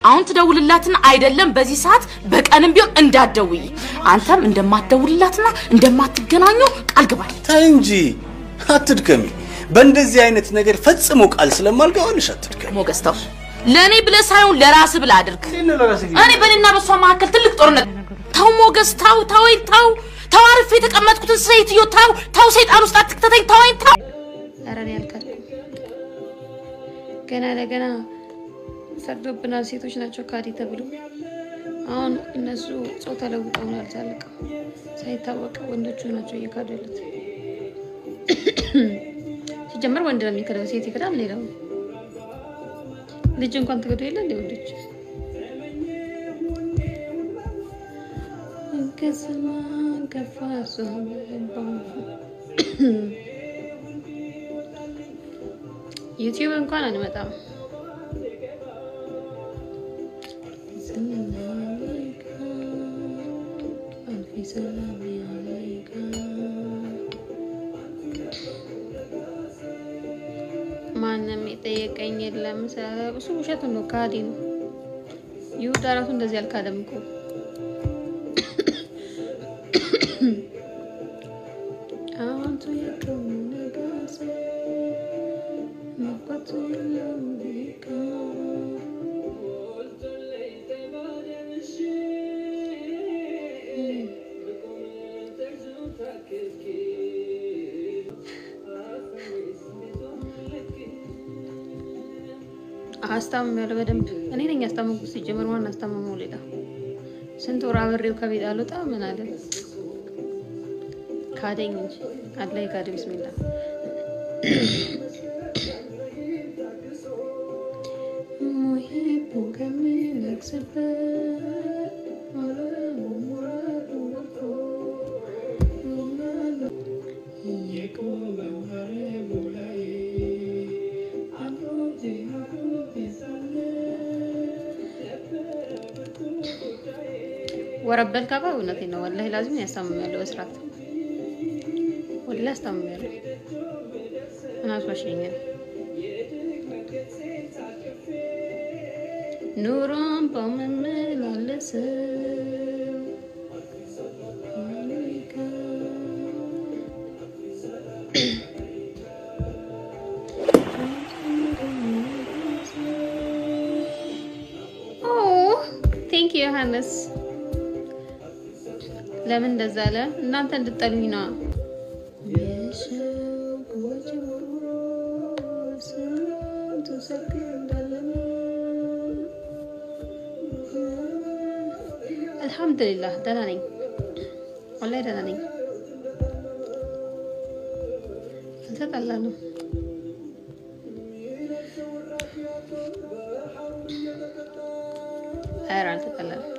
አሁን ትደውልላትና አይደለም በዚህ ሰዓት በቀንም ቢሆን እንዳትደውይ አንተም እንደማትደውልላትና እንደማትገናኙ ቃል ግባል ታንጂ አትድከሚ በእንደዚህ አይነት ነገር ፈጽሞ ቃል ስለማልገባልሽ አትድከሚ ሞገስታው ለኔ ብለ ሳይሆን ለራስ ብለ አድርግ እኔ በእኔና በሷ መካከል ትልቅ ጦርነት ታው ሞገስታው ታው ታዋርፍ የተቀመጥኩትን ሰይትዮ ታው ሰይጣን ውስጥ አትክተተኝ ታው አራን ያልካልኩ ገና ለገና ፈርዶብናል ሴቶች ናቸው ካዲ ተብሎ አሁን እነሱ ጾታ ለውጠውናል ታልቀ ሳይታወቅ ወንዶቹ ናቸው የካደሉት ሲጀመር ወንድ ነው የሚከደው ሴት ይከዳል ሌላው ልጅ እንኳን ተገዶ የለ እንደ ወንዶች ከሰማ ከፋሶ ዩቲዩብ እንኳን አንመጣም ማንም የጠየቀኝ የለም ሰብሱ ውሸት ነው ካዲ ነው ይሁዳ ራሱ እንደዚህ አልካደም እኮ አሁን ተየከው ነገሰ ማቋቱ ለምዲካ አስታም ያለ በደንብ እኔ ነኝ አስታምኩት ሲጀመር ማን አስታምመው ሌላ ስንት ወር አብሬው ከቤት አልወጣ ምን አለ ካደኝ እንጂ አድላይ ካደ ቢስሚላህ ሙሂቡ ከሚነክስበት ورب الكعبة ونتينا والله لازم يستمر له إسرات ولا استمر أنا أسمع نوران بمن للسه Oh, thank you, Hannes. ለምን እንደዛለ እናንተ እንድትጠሉኝ ነው አልহামዱሊላህ ደህና ነኝ ወላሂ ደህና ነኝ ተጣላነው አራን ተጣላነው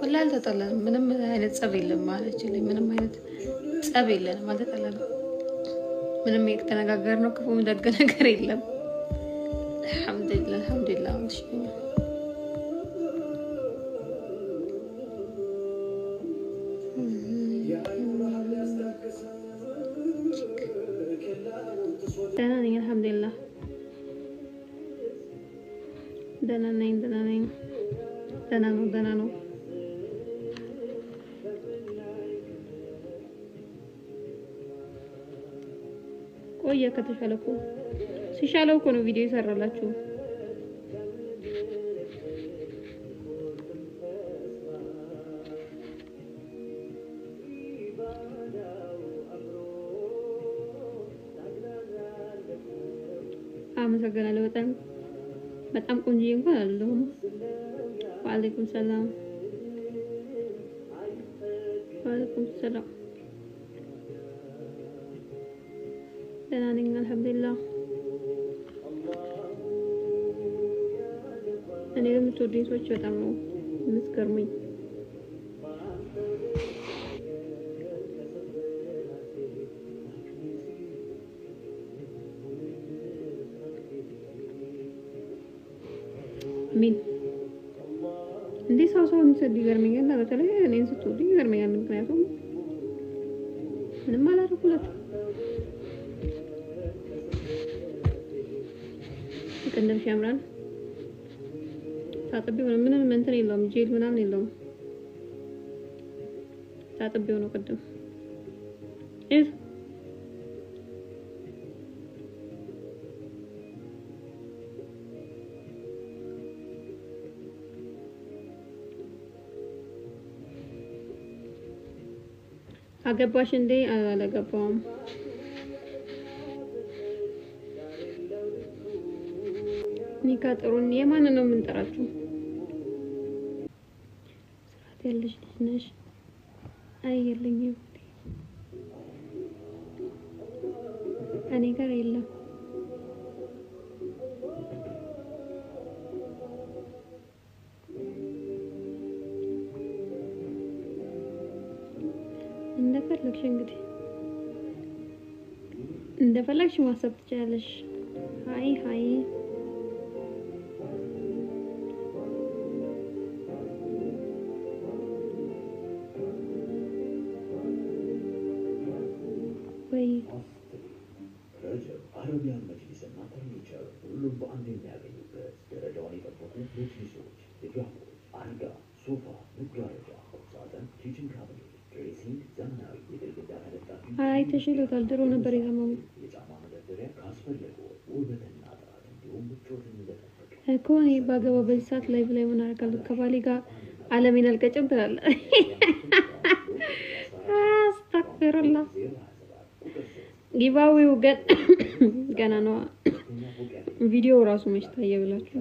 والله ተጣላን ምንም አይነት ጸብ የለም ማለችልኝ ምንም አይነት ጸብ የለም ማለት ተጣላን ምንም የተነጋገርነው ክፉ ደግ ነገር የለም አልহামዱሊላህ ደህና ነኝ አልহামዱሊላህ ደህና ነኝ ደህና ነው ቆየ ከተሻለኩ ሲሻለው እኮ ነው ቪዲዮ ይሰራላችሁ አመሰግናለሁ በጣም ቆንጆ እንኳን አይደለም ወአለይኩም ሰላም ደህና ነኝ አልহামዱሊላህ እኔ የምትወዱኝ ሰዎች በጣም ነው የምትገርሙኝ ሚን እንዴ ሰው እንሰድ ይገርመኛል በተለይ እኔን ስትወዱኝ ይገርመኛል ምክንያቱም ምንም አላደረኩላችሁ ቅንድም ያምራል ታጥቤው ነው ምንም እንትን የለውም ጄል ምናምን የለውም ታጥቤው ነው ቅድም እህ አገባሽ እንዴ አላገባውም ኒካ ጥሩን የማን ነው የምንጠራችሁ ስራት ያለሽ ልጅ ነሽ አይየልኝም እኔ ጋር የለም እንደፈለግሽ እንግዲህ እንደፈለግሽ ማሰብ ትችላለሽ ሃይ ሃይ ወይ አረቢያን መጅሊስና ፈርኒቸር ሁሉም በአንድ የሚያገኙበት ደረጃውን የጠበቁ መጅሊሶች፣ ድጋፎች፣ አልጋ፣ ሶፋ፣ መጋረጃ፣ ቁምሳጥን፣ ኪችን ካቢኔት፣ ድሬሲንግ፣ ዘመናዊ የግድግዳ ተለጣፊ አይ ተሽሎታል ድሮ ነበር የዘመኑ የጫማ መደርደሪያ ካስፈለገው ውበትና ጥራት እንዲሁም ምቾትን እንደጠበቀ እኮ እኔ ባገባ በዚህ ሰዓት ላይቭ ላይ ምን አደርጋለሁ ከባሌ ጋር ዓለሜን አልቀጭም ትላለህ አስተግፍሩላህ ጊቫዌው ገና ነው ቪዲዮ ራሱ መች ታየ ብላችሁ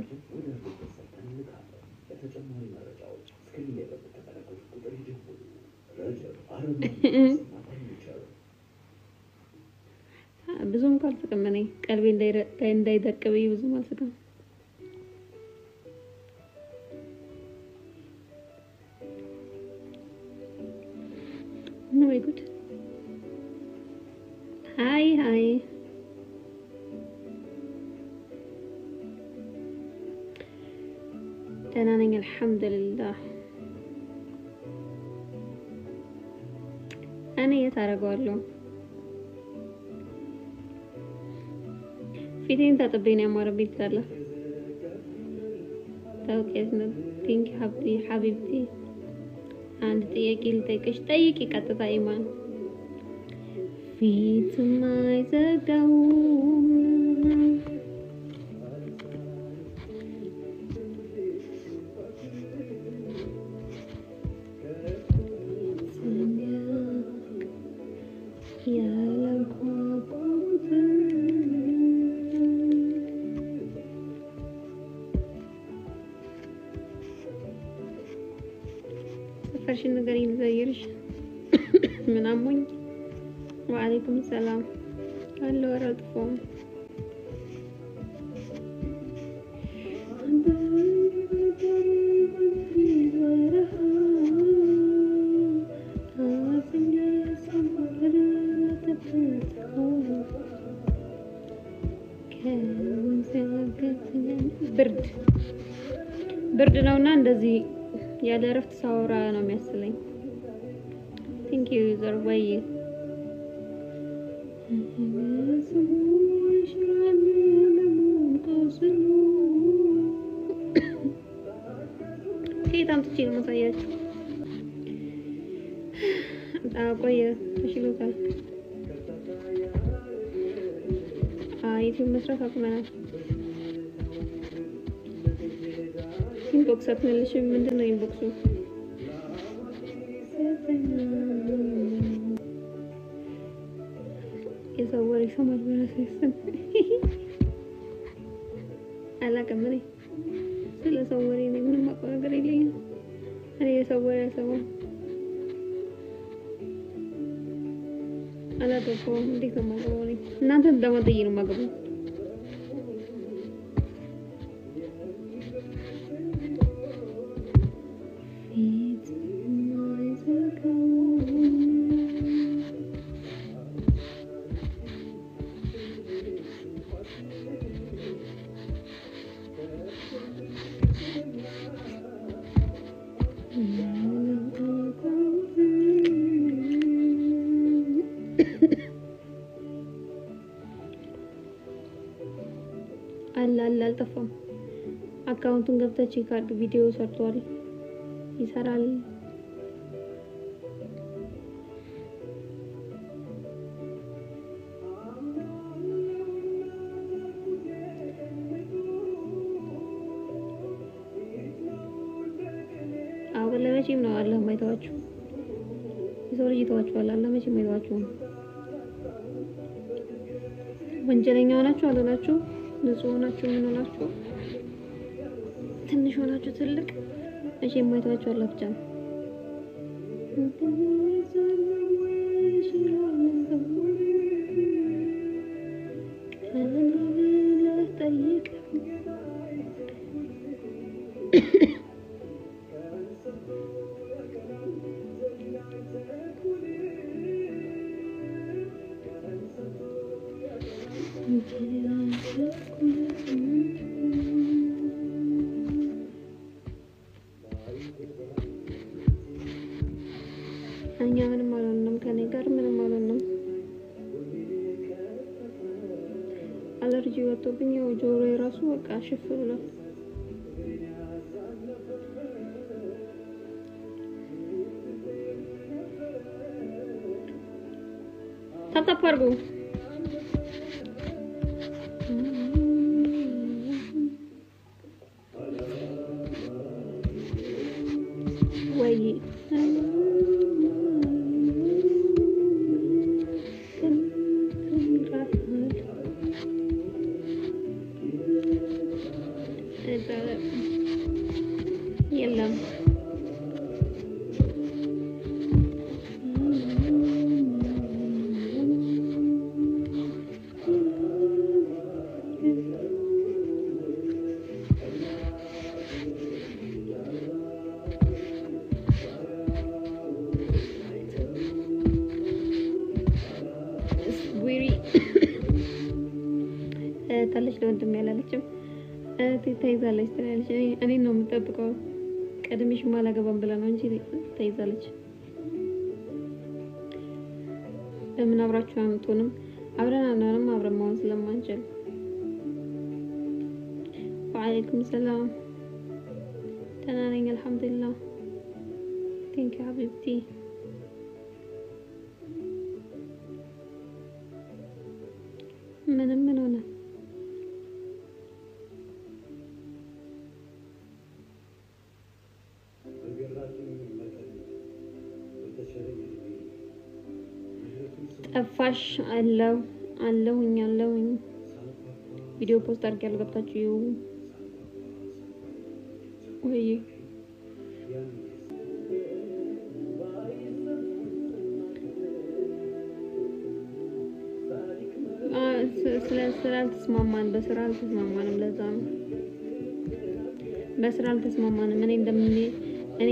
ለተጨማሪ መረጃዎች ስክሪን ላይ በምትመለከቱት ቁጥር ይደውሉ። ረጀብ አረቢያን ፈርኒቸር ብዙም ካልስቅም እኔ ቀልቤ እንዳይደቅብኝ ብዙም አልስቅም ነው ይጉድ ሃይ ሃይ ደህና ነኝ አልሐምዱሊላህ እኔ የት አደርገዋለሁ ፊቴን ታጥቤ ነው ያማረብኝ ትላለህ ታውቂያት ነው ቲንክ ሀቢብቲ አንድ ጥያቄ ልጠይቅሽ ጠይቂ ቀጥታ ኢማን ፊት ማይዘጋውም ሰፈርሽን ንገሪኝ ልዘይርሽ ምን አሞኝ ወአለይኩም ሰላም አለ ወራጥፎም ብርድ ነውና እንደዚህ ያለ እረፍት ሳወራ ነው የሚያስለኝ ቲንክ ዩ ዩዘር ወይ ከየት አምጥቼ ነው ማሳያችሁ ቆየ ተሽሎታል ዩቲዩብ መስራት አቁመናል ኢንቦክስ አትመልሽም ምንድን ነው ኢንቦክሱ የሰው ወሬ ሰማል በራሴ አላውቅም እኔ ስለ ሰው ወሬ እኔ ምንም አውቀው ነገር የለኝም እኔ የሰው ወሬ አልሰማም አላገባውም እንዴት ነው የማገባው እኔ እናንተ እንደማጠይ ነው የማገባው አልጠፋም አካውንቱን ገብተህ ቼክ አድርግ። ቪዲዮ ሰርቷል፣ ይሰራል። አሁን ለመቼም ነው አላህ ማይተዋችሁ። የሰው ልጅ ይተዋችኋል፣ አላህ መቼም አይተዋችሁም። ወንጀለኛ ሆናችሁ አልሆናችሁ፣ ንጹህ ሆናችሁ ምን ሆናችሁ፣ ትንሽ ሆናችሁ ትልቅ መቼም አይተዋችሁ አላህ ብቻ ነው። እኛ ምንም አልሆንም፣ ከኔ ጋር ምንም አልሆንም። አለርጂ ወጥቶብኝ ጆሮ የራሱ በቃ ሽፍ ብሏል። ታጣፋርጉ ወይ የለም ታለች ለወንድም ያላለችም ተይዛለች ትላለች። እኔ ነው የምጠብቀው ቀድሜሽ ማላገባም ብላ ነው እንጂ ተይዛለች። ለምን አብራችሁ አምጡንም አብረን አናንም አብረን መሆን ስለማንችል። ወአለይኩም ሰላም ደህና ነኝ አልሐምዱሊላህ። ቴንክ ዩ ሀቢብቲ። ምንም ምን ሆነ ጠፋሽ? አለሁኝ ቪዲዮ ፖስት አድርጌያለሁ፣ ገብታችሁ ወይ ስላልተስማማን በስራ አልተስማማንም። ለዛ ነው በስራ አልተስማማንም። እኔ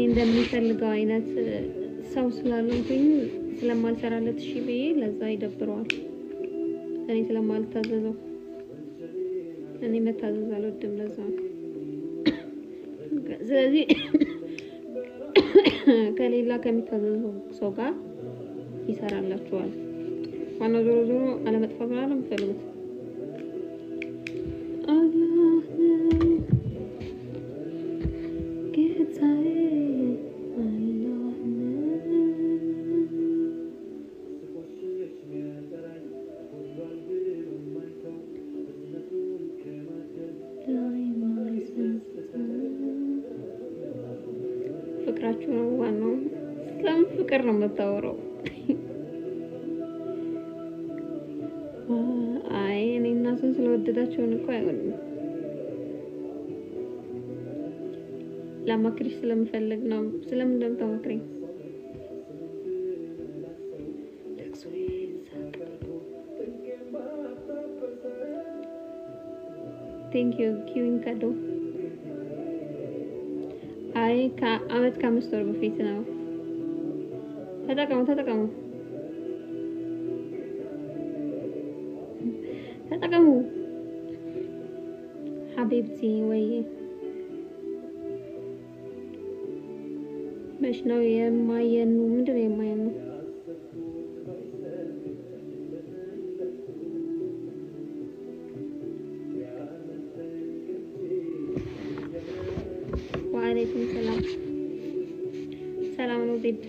እንደሚፈልገው አይነት ሰው ስላልሆንኩኝ ስለማልሰራለት እሺ ብዬ ለዛ ይደብረዋል። እኔ ስለማልታዘዘው እኔ መታዘዝ አልወድም። ለዛ ስለዚህ ከሌላ ከሚታዘዘው ሰው ጋር ይሰራላችኋል። ዋናው ዞሮ ዞሮ አለመጥፋት ነው የምትፈልጉት። ፍቅራችሁ ነው ዋናው። ስለምን ፍቅር ነው የምታወራው? አይ እኔ እና እሱን ስለወደዳቸው እኮ አይሆንም። ላማክርሽ ስለምፈልግ ነው። ስለምን እንደምታማክረኝ ቴንክ ዩ ኪዊን ካዶ። አይ ከአመት ከአምስት ወር በፊት ነው። ተጠቀሙ ሀቢብቲ። ወይ መች ነው የማየኑ? ምንድን ነው የማየኑ? ወአለይኩም ሰላም ሰላም ነው ዜድ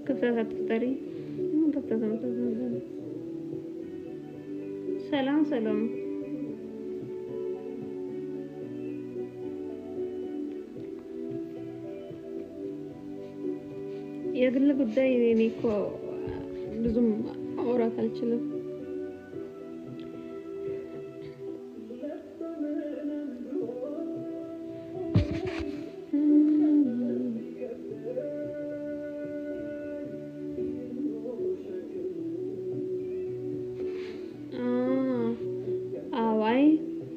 كفاها تفتري سلام سلام የግል ጉዳይ እኔ እኮ ብዙም ማውራት አልችልም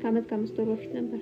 ከአመት ከአምስት ወር በፊት ነበር